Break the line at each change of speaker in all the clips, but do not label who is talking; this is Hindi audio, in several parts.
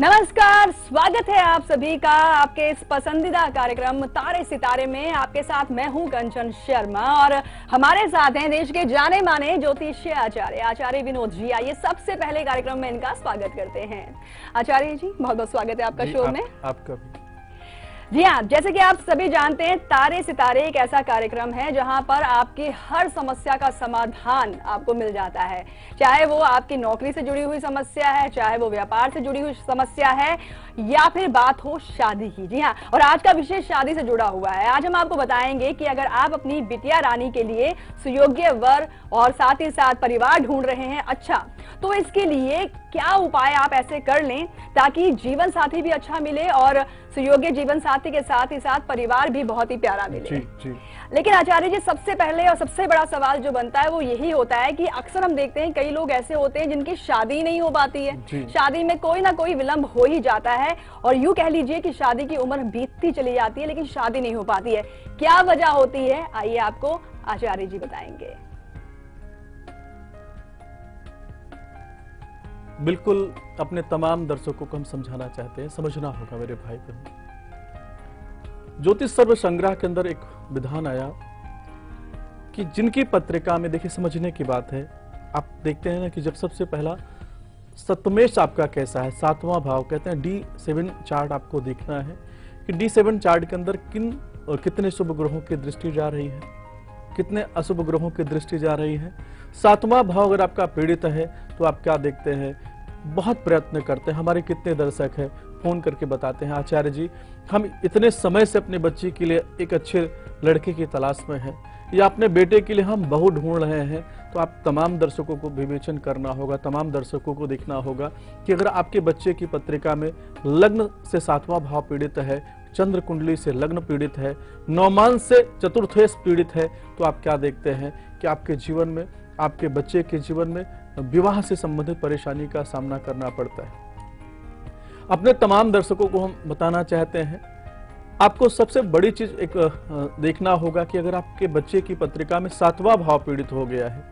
नमस्कार, स्वागत है आप सभी का आपके इस पसंदीदा कार्यक्रम तारे सितारे में। आपके साथ मैं हूं कंचन शर्मा और हमारे साथ हैं देश के जाने माने ज्योतिषीय आचार्य विनोद जी। आइए सबसे पहले कार्यक्रम में इनका स्वागत करते हैं। आचार्य जी, बहुत बहुत स्वागत है आपका शो में।
आपका भी।
जी हाँ, जैसे कि आप सभी जानते हैं, तारे सितारे एक ऐसा कार्यक्रम है जहां पर आपकी हर समस्या का समाधान आपको मिल जाता है। चाहे वो आपकी नौकरी से जुड़ी हुई समस्या है, चाहे वो व्यापार से जुड़ी हुई समस्या है, या फिर बात हो शादी की। जी हाँ, और आज का विषय शादी से जुड़ा हुआ है। आज हम आपको बताएंगे कि अगर आप अपनी बिटिया रानी के लिए सुयोग्य वर और साथ ही साथ परिवार ढूंढ रहे हैं, अच्छा, तो इसके लिए क्या उपाय आप ऐसे कर लें ताकि जीवन साथी भी अच्छा मिले और सुयोग्य जीवन साथी के साथ ही साथ परिवार भी बहुत ही प्यारा मिले।
जी, जी।
लेकिन आचार्य जी, सबसे पहले और सबसे बड़ा सवाल जो बनता है वो यही होता है कि अक्सर हम देखते हैं कई लोग ऐसे होते हैं जिनकी शादी नहीं हो पाती है। शादी में कोई ना कोई विलंब हो ही जाता है और यूं कह लीजिए कि शादी की उम्र बीतती चली जाती है लेकिन शादी नहीं हो पाती है। क्या वजह होती है, आइए आपको आचार्य जी बताएंगे।
बिल्कुल, अपने तमाम दर्शकों को हम समझाना चाहते हैं, समझना होगा मेरे भाई बहन। ज्योतिष सर्व संग्रह के अंदर एक विधान आया कि जिनकी पत्रिका में, देखिए समझने की बात है, आप देखते हैं ना कि जब सबसे पहला सप्तमेश आपका कैसा है, 7वां भाव, कहते हैं D7 चार्ट आपको देखना है कि D7 चार्ट के अंदर कितने शुभ ग्रहों की दृष्टि जा रही है, कितने अशुभ ग्रहों की दृष्टि जा रही है। 7वां भाव अगर आपका पीड़ित है तो आप क्या देखते हैं, बहुत प्रयत्न करते हैं। हमारे कितने दर्शक हैं फोन करके बताते हैं, आचार्य जी हम इतने समय से अपने बच्ची के लिए एक अच्छे लड़के की तलाश में हैं, या अपने बेटे के लिए हम बहू ढूंढ रहे हैं। तो आप तमाम दर्शकों को विवेचन करना होगा, तमाम दर्शकों को देखना होगा कि अगर आपके बच्चे की पत्रिका में लग्न से 7वां भाव पीड़ित है, चंद्र कुंडली से लग्न पीड़ित है, नौमान से चतुर्थेश पीड़ित है, तो आप क्या देखते हैं कि आपके जीवन में, आपके बच्चे के जीवन में विवाह से संबंधित परेशानी का सामना करना पड़ता है। अपने तमाम दर्शकों को हम बताना चाहते हैं, आपको सबसे बड़ी चीज एक देखना होगा कि अगर आपके बच्चे की पत्रिका में 7वां भाव पीड़ित हो गया है,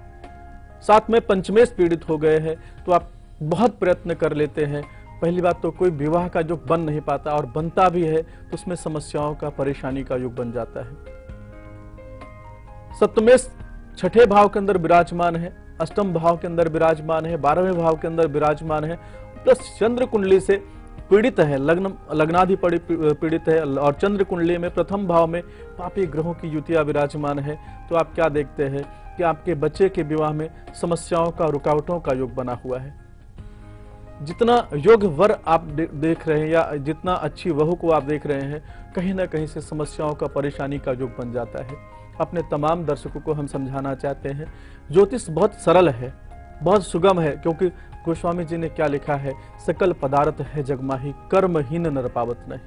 साथ में पंचमेश पीड़ित हो गए हैं, तो आप बहुत प्रयत्न कर लेते हैं। पहली बात तो कोई विवाह का युग बन नहीं पाता, और बनता भी है तो उसमें समस्याओं का, परेशानी का युग बन जाता है। सप्तमेश 6ठे भाव के अंदर विराजमान है, अष्टम भाव के अंदर विराजमान है, 12वें भाव के अंदर विराजमान है, प्लस चंद्र कुंडली से पीड़ित है, लग्नाधिपति पीड़ित है, और चंद्र कुंडली में प्रथम भाव में पापी ग्रहों की युतियां विराजमान है। तो आप क्या देखते हैं कि आपके बच्चे के विवाह में समस्याओं का, रुकावटों का योग बना हुआ है। जितना योग वर आप देख रहे हैं या जितना अच्छी बहू को आप देख रहे हैं, कहीं ना कहीं से समस्याओं का, परेशानी का योग बन जाता है। अपने तमाम दर्शकों को हम समझाना चाहते हैं, ज्योतिष बहुत सरल है, बहुत सुगम है, क्योंकि गोस्वामी जी ने क्या लिखा है, सकल पदार्थ है जगमाही, कर्महीन नर पावत नहीं।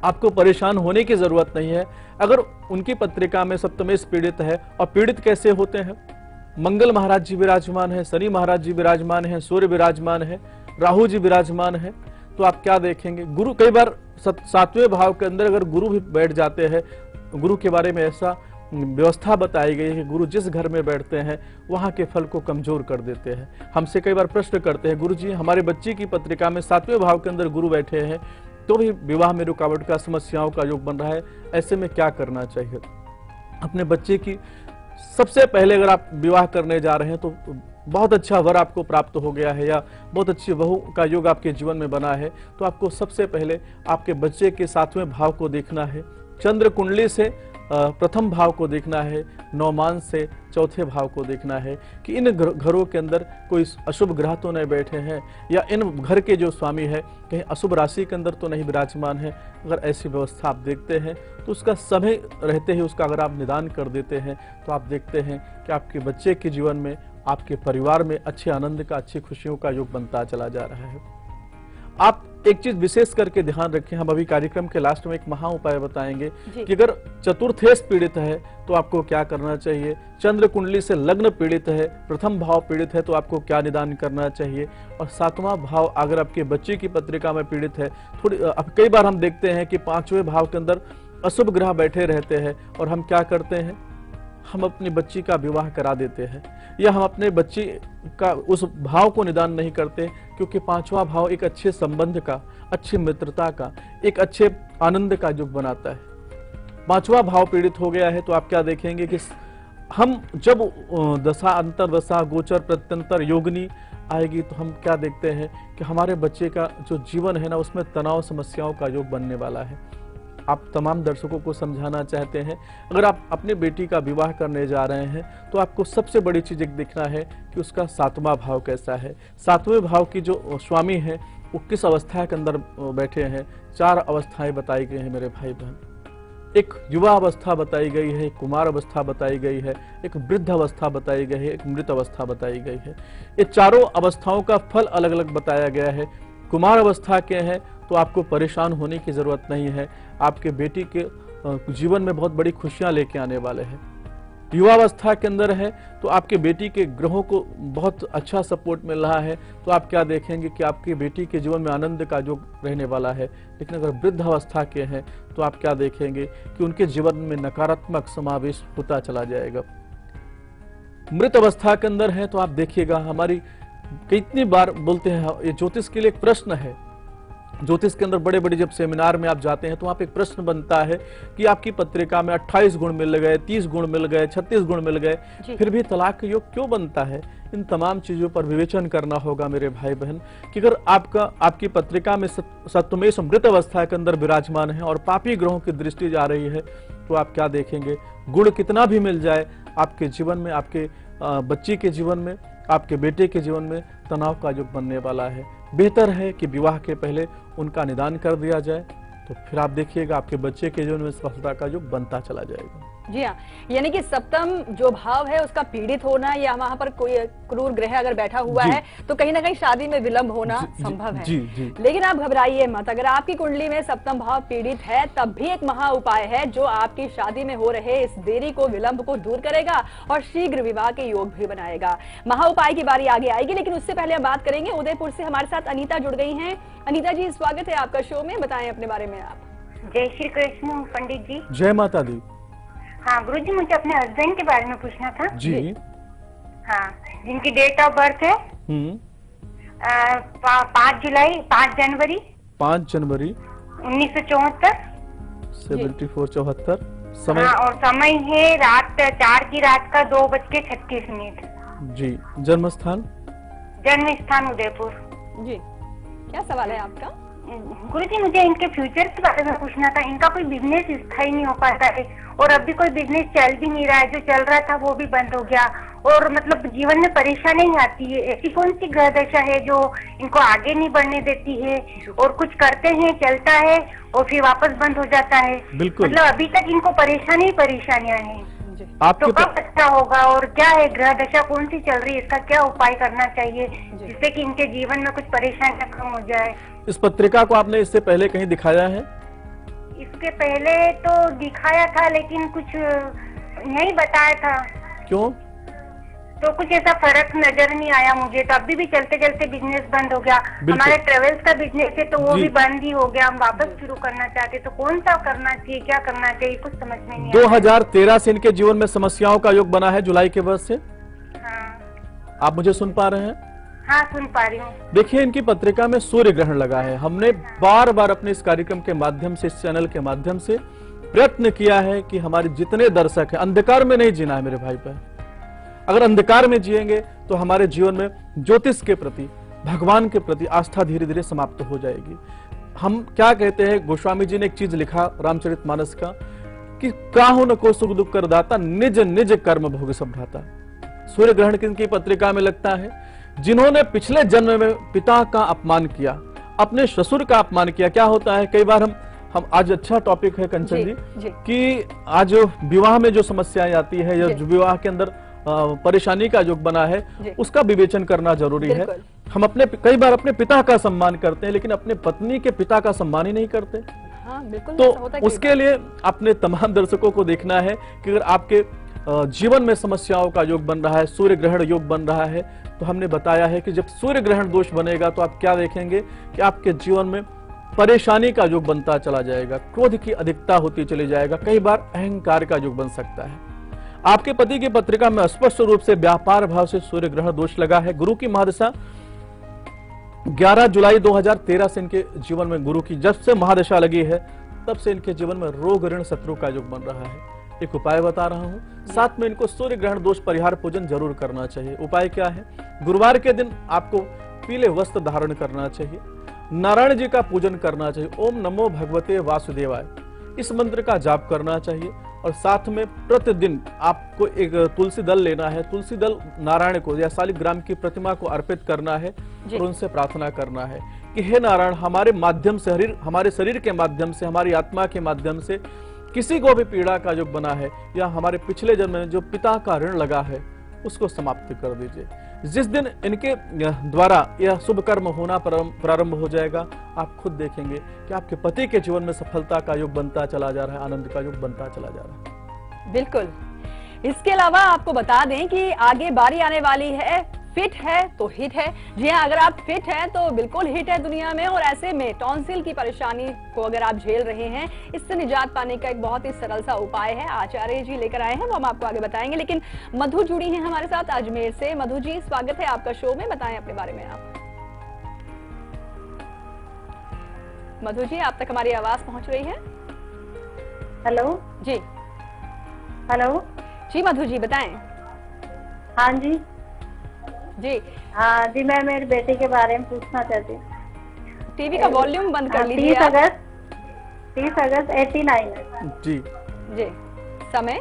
आपको परेशान होने की जरूरत नहीं है। अगर उनकी पत्रिका में सप्तमेश पीड़ित है, और पीड़ित कैसे होते हैं, मंगल महाराज जी विराजमान है, शनि महाराज जी विराजमान है, सूर्य विराजमान है, राहु जी विराजमान है, तो आप क्या देखेंगे, गुरु, कई बार 7वें भाव के अंदर अगर गुरु भी बैठ जाते हैं, गुरु के बारे में ऐसा व्यवस्था बताई गई है कि गुरु जिस घर में बैठते हैं वहां के फल को कमजोर कर देते हैं। हमसे कई बार प्रश्न करते हैं, गुरु जी हमारे बच्चे की पत्रिका में 7वें भाव के अंदर गुरु बैठे हैं तो भी विवाह में रुकावट का, समस्याओं का योग बन रहा है, ऐसे में क्या करना चाहिए। अपने बच्चे की सबसे पहले, अगर आप विवाह करने जा रहे हैं तो बहुत अच्छा वर आपको प्राप्त हो गया है या बहुत अच्छी बहू का योग आपके जीवन में बना है, तो आपको सबसे पहले आपके बच्चे के 7वें भाव को देखना है, चंद्र कुंडली से प्रथम भाव को देखना है, नौमान से चौथे भाव को देखना है कि इन घरों के अंदर कोई अशुभ ग्रह तो नहीं बैठे हैं, या इन घर के जो स्वामी है कहीं अशुभ राशि के अंदर तो नहीं विराजमान है। अगर ऐसी व्यवस्था आप देखते हैं तो उसका समय रहते ही उसका अगर आप निदान कर देते हैं तो आप देखते हैं कि आपके बच्चे के जीवन में, आपके परिवार में अच्छे आनंद का, अच्छी खुशियों का योग बनता चला जा रहा है। आप एक चीज विशेष करके ध्यान रखें, हम अभी कार्यक्रम के लास्ट में एक महा उपाय बताएंगे कि अगर चतुर्थेश पीड़ित है तो आपको क्या करना चाहिए, चंद्र कुंडली से लग्न पीड़ित है, प्रथम भाव पीड़ित है तो आपको क्या निदान करना चाहिए, और 7वां भाव अगर आपके बच्चे की पत्रिका में पीड़ित है, कई बार हम देखते हैं कि 5वें भाव के अंदर अशुभ ग्रह बैठे रहते हैं और हम क्या करते हैं, हम अपनी बच्ची का विवाह करा देते हैं। या हम अपने बच्चे का उस भाव को निदान नहीं करते, क्योंकि पांचवा भाव एक अच्छे संबंध का, अच्छी मित्रता का, एक अच्छे आनंद का युग बनाता है। पांचवा भाव पीड़ित हो गया है तो आप क्या देखेंगे कि हम जब दशा अंतर दशा गोचर प्रत्यंतर योगिनी आएगी तो हम क्या देखते हैं कि हमारे बच्चे का जो जीवन है ना, उसमें तनाव समस्याओं का योग बनने वाला है। आप तमाम दर्शकों को समझाना चाहते हैं, अगर आप अपने बेटी का विवाह करने जा रहे हैं तो आपको सबसे बड़ी चीज एक देखना है कि उसका सातवां भाव कैसा है। सातवें भाव की जो स्वामी है वो किस अवस्था के अंदर बैठे हैं। 4 अवस्थाएं बताई गई हैं मेरे भाई बहन। एक युवा अवस्था बताई गई है, एक कुमार अवस्था बताई गई है, एक वृद्ध अवस्था बताई गई है, एक मृत अवस्था बताई गई है। ये चारों अवस्थाओं का फल अलग अलग बताया गया है। कुमार अवस्था के हैं तो आपको परेशान होने की जरूरत नहीं है, आपके बेटी के जीवन में बहुत बड़ी खुशियां लेके आने वाले हैं। युवावस्था के अंदर है तो आपके बेटी के ग्रहों को बहुत अच्छा सपोर्ट मिल रहा है, तो आप क्या देखेंगे कि आपकी बेटी के जीवन में आनंद का जो रहने वाला है। लेकिन अगर वृद्ध अवस्था के हैं तो आप क्या देखेंगे कि उनके जीवन में नकारात्मक समावेश होता चला जाएगा। मृत अवस्था के अंदर है तो आप देखिएगा, हमारी कितनी बार बोलते हैं, ये ज्योतिष के लिए एक प्रश्न है। ज्योतिष के अंदर बड़े बड़े जब सेमिनार में आप जाते हैं तो वहां पे एक प्रश्न बनता है कि आपकी पत्रिका में 28 गुण मिल गए, 30 गुण मिल गए, 36 गुण मिल गए, फिर भी तलाक योग क्यों बनता है। इन तमाम चीजों पर विवेचन करना होगा मेरे भाई बहन, कि अगर आपकी पत्रिका में सप्तमेश मृत अवस्था के अंदर विराजमान है और पापी ग्रहों की दृष्टि जा रही है तो आप क्या देखेंगे, गुण कितना भी मिल जाए आपके जीवन में, आपके बच्ची के जीवन में, आपके बेटे के जीवन में तनाव का युग बनने वाला है। बेहतर है कि विवाह के पहले उनका निदान कर दिया जाए, तो फिर आप देखिएगा आपके बच्चे के जीवन में सफलता का युग बनता चला जाएगा।
जी हाँ, यानी कि सप्तम जो भाव है उसका पीड़ित होना या वहां पर कोई क्रूर ग्रह अगर बैठा हुआ है तो कहीं ना कहीं शादी में विलंब होना संभव है।
जी।
लेकिन आप घबराइए मत, अगर आपकी कुंडली में सप्तम भाव पीड़ित है तब भी एक महा उपाय है जो आपकी शादी में हो रहे इस देरी को, विलंब को दूर करेगा और शीघ्र विवाह के योग भी बनाएगा। महा उपाय की बारी आगे आएगी, लेकिन उससे पहले हम बात करेंगे उदयपुर से हमारे साथ अनीता जुड़ गई है। अनीता जी, स्वागत है आपका शो में, बताएं अपने बारे में आप।
जय श्री कृष्ण पंडित जी।
जय माता दी।
हाँ गुरुजी, मुझे अपने हस्बैंड के बारे में पूछना था।
जी।
हाँ, जिनकी डेट ऑफ बर्थ है 5 जनवरी 1974।
74 समय।
हाँ, और समय है रात 4 की रात का 2:36।
जी। जन्म स्थान
उदयपुर।
जी, क्या सवाल है आपका?
गुरुजी, मुझे इनके फ्यूचर के बारे में पूछना था। इनका कोई बिजनेस स्थायी नहीं हो पाता है और अभी कोई बिजनेस चल भी नहीं रहा है, जो चल रहा था वो भी बंद हो गया और मतलब जीवन में परेशानी आती है। ऐसी कौन सी ग्रह दशा है जो इनको आगे नहीं बढ़ने देती है और कुछ करते हैं चलता है और फिर वापस बंद हो जाता है।
बिल्कुल।
मतलब अभी तक इनको परेशानियां हैं।
आपके
तो कब अच्छा होगा और क्या है ग्रह दशा कौन सी चल रही है, इसका क्या उपाय करना चाहिए जिससे कि इनके जीवन में कुछ परेशानियां कम हो जाए।
इस पत्रिका को आपने इससे पहले कहीं दिखाया है?
इसके पहले तो दिखाया था लेकिन कुछ नहीं बताया था।
क्यों?
तो कुछ ऐसा फर्क नजर नहीं आया मुझे। तो अभी भी चलते चलते बिजनेस बंद हो गया। हमारे ट्रेवल्स का बिजनेस है तो वो भी बंद ही हो गया। हम वापस शुरू करना चाहते, तो कौन सा करना चाहिए, क्या करना चाहिए, कुछ समझ में नहीं
2013 से इनके जीवन में समस्याओं का योग बना है, जुलाई के वर्ष से।
हाँ।
आप मुझे सुन पा रहे हैं?
हाँ, सुन पा रही हूँ।
देखिए, इनकी पत्रिका में सूर्य ग्रहण लगा है। हमने बार बार अपने इस कार्यक्रम के माध्यम से, इस चैनल के माध्यम से प्रयत्न किया है कि हमारे जितने दर्शक हैं, अंधकार में नहीं जीना है मेरे भाई बहन। अगर अंधकार में जिएंगे तो हमारे जीवन में ज्योतिष के प्रति, भगवान के प्रति आस्था धीरे धीरे समाप्त हो जाएगी। हम क्या कहते हैं, गोस्वामी जी ने एक चीज लिखा रामचरितमानस का कि काहू न को सुख दुख कर दाता, निज निज कर्म भोग सब भ्राता। सूर्य ग्रहण किनकी पत्रिका में लगता है? जिन्होंने पिछले जन्म में पिता का अपमान किया, अपने ससुर का अपमान किया। क्या होता है, कई बार हम आज अच्छा टॉपिक है कंचन जी कि आज विवाह में जो समस्याएं आती है या जो विवाह के अंदर परेशानी का योग बना है, उसका विवेचन करना जरूरी है। हम कई बार अपने पिता का सम्मान करते हैं लेकिन अपने पत्नी के पिता का सम्मान ही नहीं करते।
हाँ, बिल्कुल।
तो उसके लिए अपने तमाम दर्शकों को देखना है कि अगर आपके जीवन में समस्याओं का योग बन रहा है, सूर्य ग्रहण योग बन रहा है, तो हमने बताया है कि जब सूर्य ग्रहण दोष बनेगा तो आप क्या देखेंगे कि आपके जीवन में परेशानी का योग बनता चला जाएगा, क्रोध की अधिकता होती चली जाएगा, कई बार अहंकार का योग बन सकता है। आपके पति की पत्रिका में स्पष्ट रूप से व्यापार भाव से सूर्य ग्रहण दोष लगा है। गुरु की महादशा 11 जुलाई 2013 से इनके जीवन में गुरु की जब से महादशा लगी है तब से इनके जीवन में रोग ऋण शत्रु का योग बन रहा है। एक उपाय बता रहा हूं, साथ में इनको सूर्य ग्रहण दोष परिहार पूजन जरूर करना चाहिए। उपाय क्या है? गुरुवार के दिन आपको पीले वस्त्र धारण करना चाहिए, नारायण जी का पूजन करना चाहिए, ओम नमो भगवते वासुदेवाय इस मंत्र का जाप करना चाहिए और साथ में प्रतिदिन आपको एक तुलसी दल लेना है। तुलसी दल नारायण को या शालिग्राम की प्रतिमा को अर्पित करना है और उनसे प्रार्थना करना है कि हे नारायण, हमारे माध्यम से हमारे शरीर के माध्यम से, हमारी आत्मा के माध्यम से किसी को भी पीड़ा का योग बना है या हमारे पिछले जन्म में जो पिता का ऋण लगा है उसको समाप्त कर दीजिए। जिस दिन इनके द्वारा यह शुभ कर्म होना प्रारंभ हो जाएगा, आप खुद देखेंगे कि आपके पति के जीवन में सफलता का योग बनता चला जा रहा है, आनंद का योग बनता चला जा रहा है।
बिल्कुल। इसके अलावा आपको बता दें कि आगे बारी आने वाली है फिट है तो हिट है। जी हाँ, अगर आप फिट हैं तो बिल्कुल हिट है दुनिया में। और ऐसे में टॉन्सिल की परेशानी को अगर आप झेल रहे हैं, इससे निजात पाने का एक बहुत ही सरल सा उपाय है, आचार्य जी लेकर आए हैं, वो हम आपको आगे बताएंगे। लेकिन मधु जुड़ी हैं हमारे साथ अजमेर से। मधु जी, स्वागत है आपका शो में, बताएं अपने बारे में आप। मधु जी, आप तक हमारी आवाज पहुंच रही है?
हेलो
जी।
हेलो
जी मधु जी, बताएं।
हाँ जी
जी।
हाँ जी, मैं मेरे बेटे के बारे में पूछना चाहती हूँ।
टीवी का वॉल्यूम बंद कर लीजिए।
30 अगस्त 89
जी
जी। समय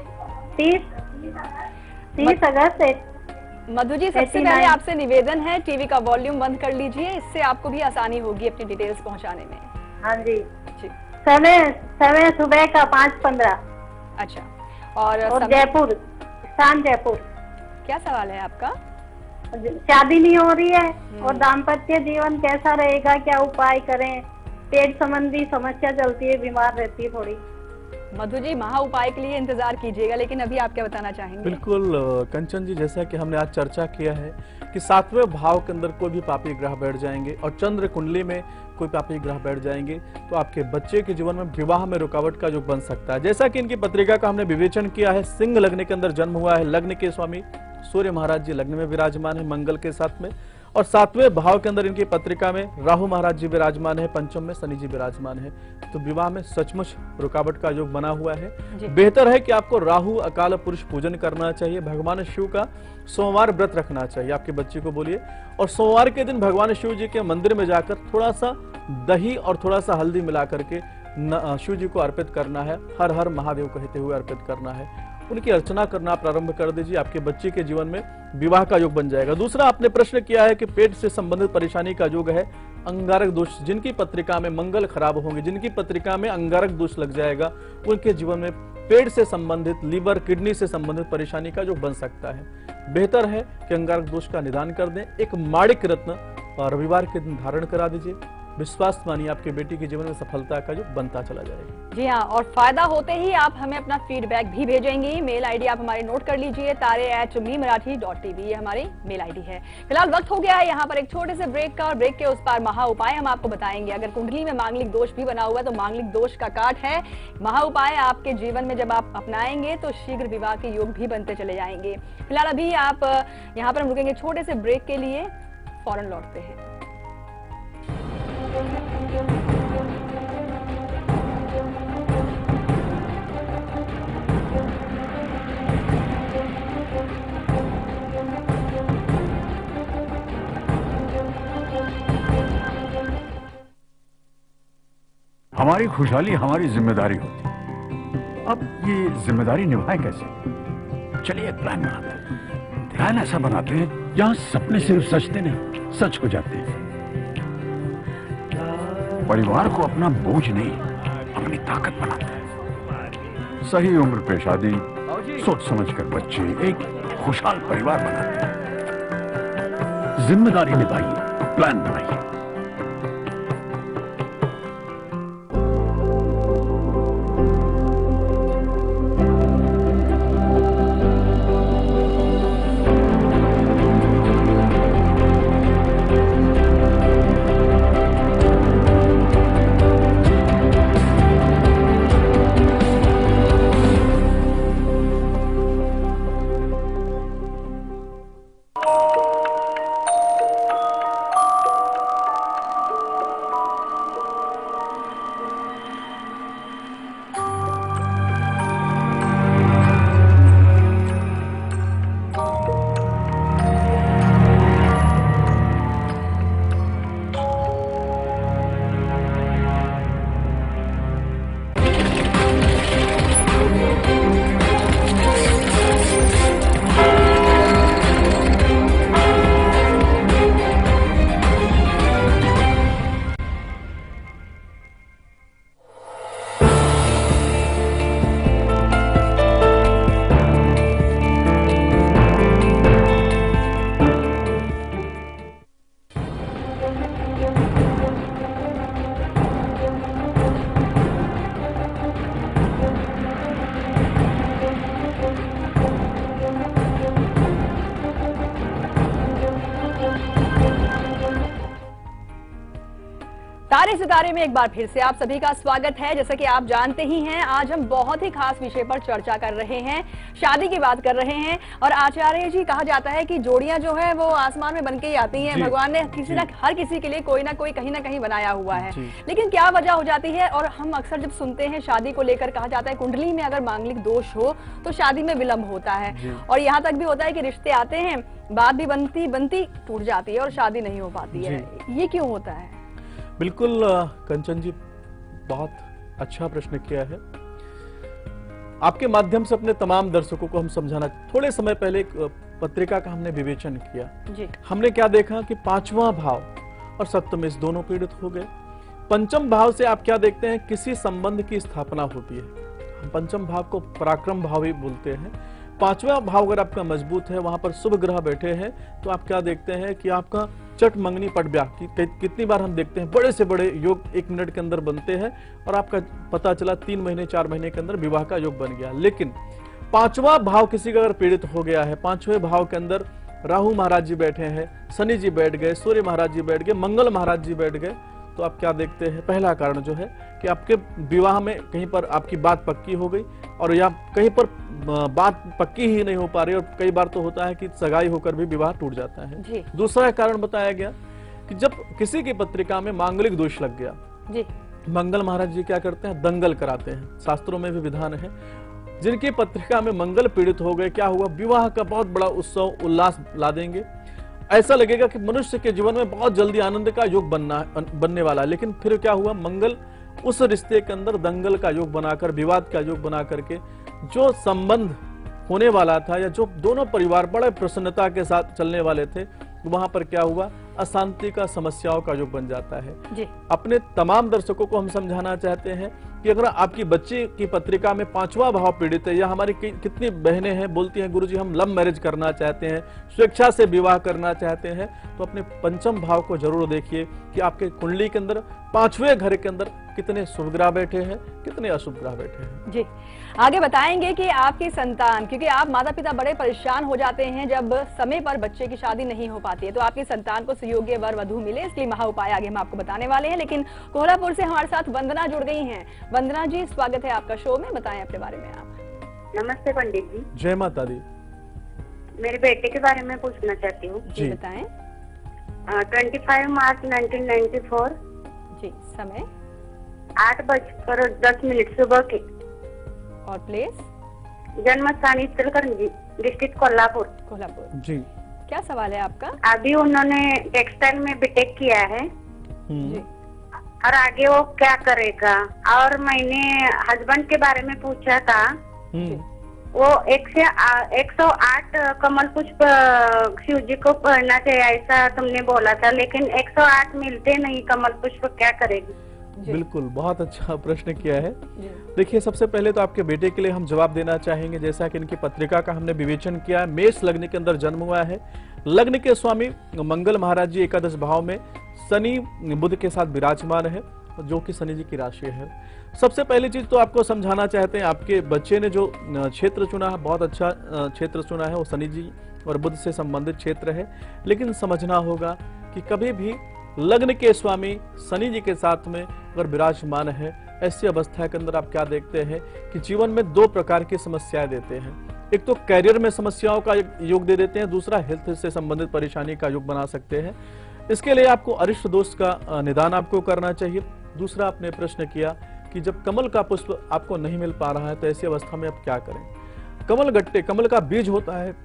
30 अगस्त।
मधु जी, सबसे पहले आपसे निवेदन है, टीवी का वॉल्यूम बंद कर लीजिए, इससे आपको भी आसानी होगी अपनी डिटेल्स पहुंचाने में।
हाँ जी।
जी।
समय सुबह का 5:15।
अच्छा। और
जयपुर, स्थान जयपुर।
क्या सवाल है आपका?
शादी नहीं हो रही है और दाम्पत्य जीवन कैसा रहेगा, क्या उपाय करें? पेट संबंधी समस्या चलती है, बीमार रहती है थोड़ी।
मधु जी, महा उपाय के लिए इंतजार कीजिएगा, लेकिन अभी आप क्या बताना चाहेंगे?
बिल्कुल कंचन जी, जैसा कि हमने आज चर्चा किया है कि 7वें भाव के अंदर कोई भी पापी ग्रह बैठ जाएंगे और चंद्र कुंडली में कोई पापी ग्रह बैठ जाएंगे तो आपके बच्चे के जीवन में विवाह में रुकावट का योग बन सकता है। जैसा कि इनकी पत्रिका का हमने विवेचन किया है, सिंह लग्न के अंदर जन्म हुआ है, लग्न के स्वामी सूर्य महाराज जी लग्न में विराजमान है मंगल के साथ में, और 7वें भाव के अंदर इनकी पत्रिका में राहु महाराज जी विराजमान है, पंचम में शनि जी विराजमान है। तो विवाह में सचमुच रुकावट का योग बना हुआ है। बेहतर है कि आपको राहु अकाल पुरुष पूजन करना चाहिए, भगवान शिव का सोमवार व्रत रखना चाहिए, आपके बच्चे को बोलिए। और सोमवार के दिन भगवान शिव जी के मंदिर में जाकर थोड़ा सा दही और थोड़ा सा हल्दी मिला करके शिव जी को अर्पित करना है, हर हर महादेव कहते हुए अर्पित करना है, उनकी अर्चना करना प्रारंभ कर दीजिए, आपके बच्चे के जीवन में विवाह का योग बन जाएगा। दूसरा, आपने प्रश्न किया है कि पेट से संबंधित परेशानी का योग है, अंगारक दोष, जिनकी पत्रिका में मंगल खराब होंगे, जिनकी पत्रिका में अंगारक दोष लग जाएगा, उनके जीवन में पेट से संबंधित, लीवर, किडनी से संबंधित परेशानी का योग बन सकता है। बेहतर है कि अंगारक दोष का निदान कर दें। एक माणिक रत्न रविवार के दिन धारण करा दीजिए, विश्वास मानिए आपके बेटी के जीवन में सफलता का जो बनता चला जाएगा।
जी हाँ, और फायदा होते ही आप हमें अपना फीडबैक भी भेजेंगे। मेल आईडी आप हमारी नोट कर लीजिए, tare@merathi.tv, ये हमारी मेल आईडी है। फिलहाल वक्त हो गया है यहाँ पर एक छोटे से ब्रेक का, और ब्रेक के उस पार महा उपाय हम आपको बताएंगे। अगर कुंडली में मांगलिक दोष भी बना हुआ है तो मांगलिक दोष का काट है, महा उपाय आपके जीवन में जब आप अपनाएंगे तो शीघ्र विवाह के योग भी बनते चले जाएंगे। फिलहाल अभी आप यहाँ पर हम रुकेंगे छोटे से ब्रेक के लिए, फौरन लौटते हैं।
हमारी खुशहाली हमारी जिम्मेदारी होती है। अब ये जिम्मेदारी निभाएं कैसे? चलिए एक प्लान बनाते हैं। ध्यान ऐसा बनाते हैं जहां सपने सिर्फ सचते नहीं, सच हो जाते हैं। परिवार को अपना बोझ नहीं, अपनी ताकत बनाते हैं। सही उम्र पे शादी, सोच समझकर बच्चे, एक खुशहाल परिवार बनाते हैं। जिम्मेदारी निभाइए, प्लान बनाइए।
तारे सितारे में एक बार फिर से आप सभी का स्वागत है। जैसा कि आप जानते ही हैं, आज हम बहुत ही खास विषय पर चर्चा कर रहे हैं, शादी की बात कर रहे हैं। और आचार्य जी, कहा जाता है कि जोड़ियां जो है वो आसमान में बनके ही आती हैं। भगवान ने हर किसी के लिए कोई ना कोई कहीं ना कहीं बनाया हुआ है, लेकिन क्या वजह हो जाती है। और हम अक्सर जब सुनते हैं शादी को लेकर, कहा जाता है कुंडली में अगर मांगलिक दोष हो तो शादी में विलंब होता है। और यहाँ तक भी होता है कि रिश्ते आते हैं, बात भी बनती टूट जाती है और शादी नहीं हो पाती है। ये क्यों होता है?
बिल्कुल कंचन जी, बहुत अच्छा प्रश्न किया है। आपके माध्यम से अपने तमाम दर्शकों को हम समझाना, थोड़े समय पहले एक पत्रिका का हमने विवेचन किया जी। हमने क्या देखा कि पांचवा भाव और सप्तम इस दोनों पीड़ित हो गए। पंचम भाव से आप क्या देखते हैं, किसी संबंध की स्थापना होती है। हम पंचम भाव को पराक्रम भाव ही बोलते हैं। पांचवा भाव अगर आपका मजबूत है, वहां पर शुभ ग्रह बैठे हैं, तो आप क्या देखते हैं कि आपका चट मंगनी पट ब्याह कितनी बार हम देखते हैं, बड़े से बड़े योग 1 मिनट के अंदर बनते हैं और आपका पता चला 3 महीने 4 महीने के अंदर विवाह का योग बन गया। लेकिन पांचवा भाव किसी का अगर पीड़ित हो गया है, पांचवें भाव के अंदर राहु महाराज जी बैठे हैं, शनि जी बैठ गए, सूर्य महाराज जी बैठ गए, मंगल महाराज जी बैठ गए, तो आप क्या देखते हैं, पहला कारण जो है कि आपके विवाह में कहीं पर आपकी बात पक्की हो गई और या कहीं पर बात पक्की ही नहीं हो पा रही, और कई बार तो होता है कि सगाई होकर भी विवाह टूट जाता है। दूसरा कारण बताया गया कि जब किसी की पत्रिका में मांगलिक दोष लग गया जी, मंगल महाराज जी क्या करते हैं, दंगल कराते हैं। शास्त्रों में भी विधान है, जिनकी पत्रिका में मंगल पीड़ित हो गए, क्या हुआ, विवाह का बहुत बड़ा उत्सव उल्लास ला देंगे। ऐसा लगेगा कि मनुष्य के जीवन में बहुत जल्दी आनंद का योग बनने वाला है। लेकिन फिर क्या हुआ, मंगल उस रिश्ते के अंदर दंगल का योग बनाकर, विवाद का योग बना करके जो संबंध होने वाला था या जो दोनों परिवार बड़े प्रसन्नता के साथ चलने वाले थे, वहां पर क्या हुआ, अशांति का, समस्याओं का योग बन जाता है जी। अपने तमाम दर्शकों को हम समझाना चाहते हैं कि अगर आपकी बच्ची की पत्रिका में पांचवा भाव पीड़ित है, या हमारी कितनी बहनें हैं बोलती हैं गुरुजी हम लव मैरिज करना चाहते हैं, स्वेच्छा से विवाह करना चाहते हैं, तो अपने पंचम भाव को जरूर देखिए कि आपके कुंडली के अंदर पांचवें घर के अंदर कितने शुभ ग्रह बैठे हैं, कितने अशुभ ग्रह बैठे हैं
जी। आगे बताएंगे कि आपकी संतान, क्योंकि आप माता पिता बड़े परेशान हो जाते हैं जब समय पर बच्चे की शादी नहीं हो पाती है, तो आपकी संतान को सुयोग्य वर वधू मिले, इसलिए महा उपाय आगे हम आपको बताने वाले हैं। लेकिन कोल्हापुर से हमारे साथ वंदना जुड़ गई हैं। वंदना जी, स्वागत है आपका शो में, बताएं अपने बारे में आप।
नमस्ते पंडित जी।
जय माता दी।
मेरे बेटे के बारे में पूछना चाहती हूँ
जी, बताएं।
25 मार्च 1994
जी, समय
8:10 सुबह के,
और प्लेस
जन्म स्थान इचलकरंजी, डिस्ट्रिक्ट कोल्हापुर
जी।
क्या सवाल है आपका?
अभी उन्होंने टेक्सटाइल में बीटेक किया है
जी,
और आगे वो क्या करेगा। और मैंने हस्बैंड के बारे में पूछा था, वो 108 कमल पुष्प शिव जी को पढ़ना चाहिए ऐसा तुमने बोला था, लेकिन 108 मिलते नहीं कमल पुष्प, क्या करेगी?
बिल्कुल, बहुत अच्छा प्रश्न किया है। देखिए, सबसे पहले तो आपके बेटे के लिए हम जवाब देना चाहेंगे, जैसा कि इनकी पत्रिका का हमने विवेचन किया है, मेष लग्न के अंदर जन्म हुआ है। लग्न के स्वामी मंगल महाराज जी एकादश भाव में शनि बुध के साथ विराजमान है, जो कि शनि जी की राशि है। सबसे पहली चीज तो आपको समझाना चाहते हैं, आपके बच्चे ने जो क्षेत्र चुना है, बहुत अच्छा क्षेत्र चुना है, वो शनि जी और बुध से संबंधित क्षेत्र है। लेकिन समझना होगा कि कभी भी लग्न के स्वामी शनि जी के साथ में अगर विराजमान है, ऐसी अवस्था के अंदर आप क्या देखते हैं कि जीवन में 2 प्रकार की समस्याएं देते हैं। एक तो कैरियर में समस्याओं का योग दे देते हैं, दूसरा हेल्थ से संबंधित परेशानी का योग बना सकते हैं। इसके लिए आपको अरिष्ट दोष का निदान आपको करना चाहिए। दूसरा, आपने प्रश्न किया कि जब कमल का पुष्प आपको नहीं मिल पा रहा है, तो ऐसी अवस्था में आप क्या करें। कमल गट्टे, कमल का बीज होता है,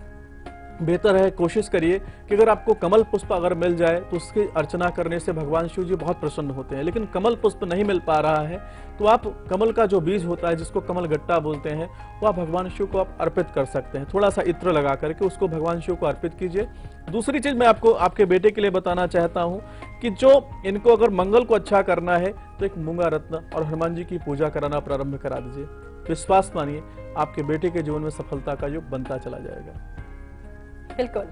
बेहतर है कोशिश करिए कि अगर आपको कमल पुष्प अगर मिल जाए तो उसकी अर्चना करने से भगवान शिव जी बहुत प्रसन्न होते हैं। लेकिन कमल पुष्प नहीं मिल पा रहा है, तो आप कमल का जो बीज होता है, जिसको कमल गट्टा बोलते हैं, वो आप भगवान शिव को आप अर्पित कर सकते हैं। थोड़ा सा इत्र लगा करके उसको भगवान शिव को अर्पित कीजिए। दूसरी चीज मैं आपको आपके बेटे के लिए बताना चाहता हूँ कि जो इनको अगर मंगल को अच्छा करना है, तो एक मूंगा रत्न और हनुमान जी की पूजा कराना प्रारंभ करा दीजिए। विश्वास मानिए, आपके बेटे के जीवन में सफलता का योग बनता चला जाएगा।
बिल्कुल।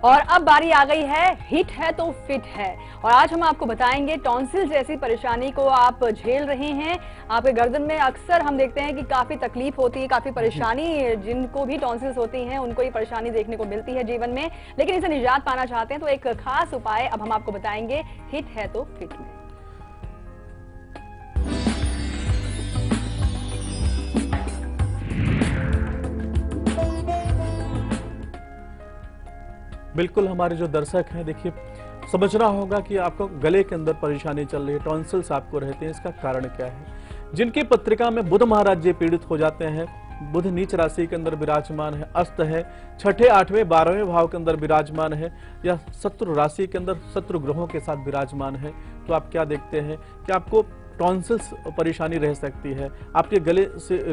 और अब बारी आ गई है, हिट है तो फिट है। और आज हम आपको बताएंगे टॉन्सिल जैसी परेशानी को आप झेल रहे हैं, आपके गर्दन में अक्सर हम देखते हैं कि काफी तकलीफ होती है, काफी परेशानी, जिनको भी टॉन्सिल्स होती हैं उनको ये परेशानी देखने को मिलती है जीवन में, लेकिन इसे निजात पाना चाहते हैं तो एक खास उपाय अब हम आपको बताएंगे हिट है तो फिट में।
बिल्कुल हमारे जो दर्शक हैं, देखिए समझना होगा कि आपको गले के अंदर परेशानी चल रही है, टॉन्सिल्स आपको रहते हैं, इसका कारण क्या है। जिनकी पत्रिका में बुध महाराज जी पीड़ित हो जाते हैं, बुध नीच राशि के अंदर विराजमान है, अस्त है, छठे, आठवें, 12वें भाव के अंदर विराजमान है, या शत्रु राशि के अंदर शत्रु ग्रहों के साथ विराजमान है, तो आप क्या देखते हैं कि आपको टॉन्सिल्स परेशानी रह सकती है, आपके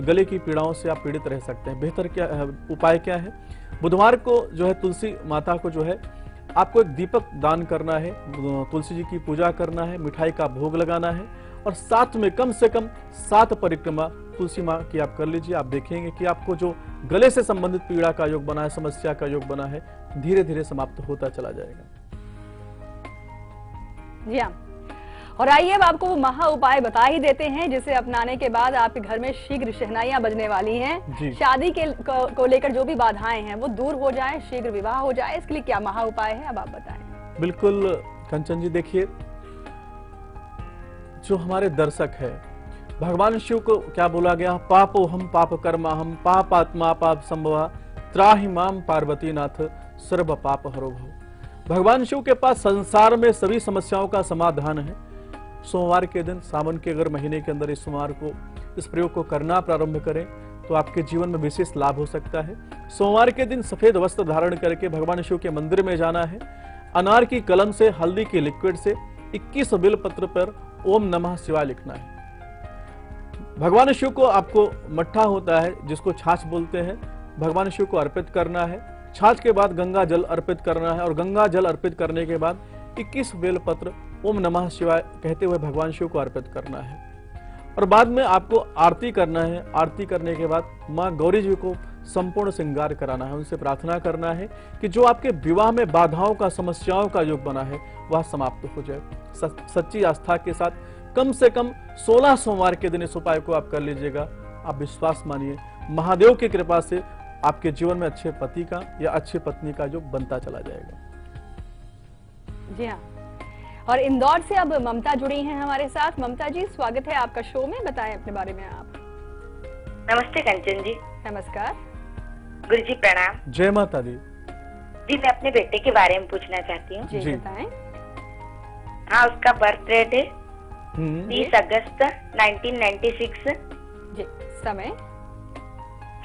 गले की पीड़ाओं से आप पीड़ित रह सकते हैं। बेहतर क्या उपाय क्या है? बुधवार को जो है तुलसी माता को जो है आपको एक दीपक दान करना है, तुलसी जी की पूजा करना है, मिठाई का भोग लगाना है, और साथ में कम से कम 7 परिक्रमा तुलसी माँ की आप कर लीजिए। आप देखेंगे कि आपको जो गले से संबंधित पीड़ा का योग बना है, समस्या का योग बना है, धीरे धीरे समाप्त होता चला जाएगा।
जी हाँ, और आइए अब आपको वो महा उपाय बता ही देते हैं जिसे अपनाने के बाद आपके घर में शीघ्र शहनाइयां बजने वाली हैं। शादी को लेकर जो भी बाधाएं हैं वो दूर हो जाए, शीघ्र विवाह हो जाए, इसके लिए क्या महा उपाय है, अब आप बताएं।
बिल्कुल कंचन जी, देखिए जो हमारे दर्शक है, भगवान शिव को क्या बोला गया? पापो हम पाप कर्मा हम पापात्मा पाप संभवा त्राहि माम पार्वती नाथ सर्व पाप हरो भव। भगवान शिव के पास संसार में सभी समस्याओं का समाधान है। सोमवार के दिन, सावन के अगर महीने के अंदर इस सोमवार को इस प्रयोग को करना प्रारंभ करें तो आपके जीवन में विशेष लाभ हो सकता है। सोमवार के दिन सफेद वस्त्र धारण करके भगवान शिव के मंदिर में जाना है। अनार की कलम से, हल्दी की लिक्विड से 21 बेल पत्र पर ओम नमः शिवाय लिखना है। भगवान शिव को आपको मट्ठा होता है जिसको छाछ बोलते हैं, भगवान शिव को अर्पित करना है। छाछ के बाद गंगा जल अर्पित करना है, और गंगा जल अर्पित करने के बाद 21 बेल पत्र ओम नमः शिवाय कहते हुए भगवान शिव को अर्पित करना है। और बाद में आपको आरती करना है। आरती करने के बाद माँ गौरी जी को संपूर्ण श्रृंगार कराना है, उनसे प्रार्थना करना है कि जो आपके विवाह में बाधाओं का, समस्याओं का योग बना है वह समाप्त हो जाए। सच्ची आस्था के साथ कम से कम 16 सोमवार के दिन इस उपाय को आप कर लीजिएगा। आप विश्वास मानिए, महादेव की कृपा से आपके जीवन में अच्छे पति का या अच्छी पत्नी का योग बनता चला जाएगा।
जी हाँ, और इंदौर से अब ममता जुड़ी हैं हमारे साथ। ममता जी, स्वागत है आपका शो में, बताएं अपने बारे में आप।
नमस्ते कंचन जी।
नमस्कार।
गुरु जी प्रणाम।
जय माता दी।
जी, मैं अपने बेटे के बारे में पूछना चाहती हूँ।
जी बताएं।
हाँ, उसका बर्थ डेट है 30 अगस्त 1996।
जी, समय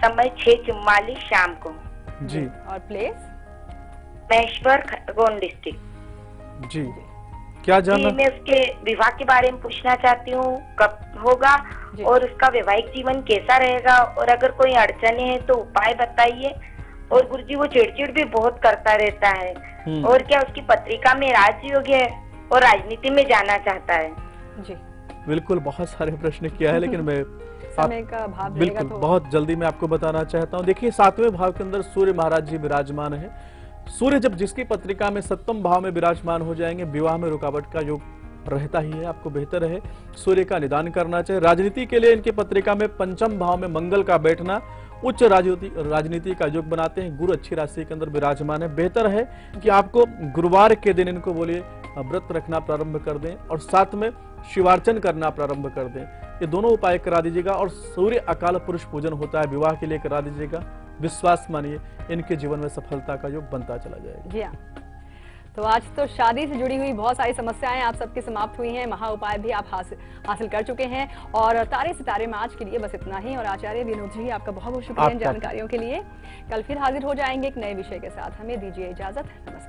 6:44 शाम को।
जी।
और प्लेस?
महेश्वर, खरगोन डिस्ट्रिक्ट।
जी, क्या जानना?
मैं उसके विवाह के बारे में पूछना चाहती हूँ, कब होगा और उसका वैवाहिक जीवन कैसा रहेगा, और अगर कोई अड़चने हैं तो उपाय बताइए। और गुरुजी, वो चिड़चिड़ भी बहुत करता रहता है, और क्या उसकी पत्रिका में राजयोग है और राजनीति में जाना चाहता है।
जी
बिल्कुल, बहुत सारे प्रश्न किया है, लेकिन मैं
समय का भाव
बिल्कुल
तो
बहुत जल्दी मैं आपको बताना चाहता हूँ। देखिए, 7वें भाव के अंदर सूर्य महाराज जी विराजमान है। सूर्य जब जिसकी पत्रिका में 7वें भाव में विराजमान हो जाएंगे, विवाह में रुकावट का योग रहता ही है। आपको बेहतर है सूर्य का निदान करना चाहिए। राजनीति के लिए इनकी पत्रिका में 5वें भाव में मंगल का बैठना उच्च राजनीति का योग बनाते हैं। गुरु अच्छी राशि के अंदर विराजमान है। बेहतर है कि आपको गुरुवार के दिन इनको बोलिए व्रत रखना प्रारंभ कर दें, और साथ में शिवार्चन करना प्रारंभ कर दें। ये दोनों उपाय करा दीजिएगा। और सूर्य अकाल पुरुष पूजन होता है, विवाह के लिए करा दीजिएगा। विश्वास मानिए, इनके जीवन में सफलता का योग बनता चला जाएगा।
जी हाँ, तो आज तो शादी से जुड़ी हुई बहुत सारी समस्याएं आप सबकी समाप्त हुई हैं। महा उपाय भी आप हासिल कर चुके हैं। और तारे सितारे में आज के लिए बस इतना ही। और आचार्य विनोद जी, आपका बहुत बहुत शुक्रिया इन जानकारियों के लिए। कल फिर हाजिर हो जाएंगे एक नए विषय के साथ। हमें दीजिए इजाजत। नमस्कार।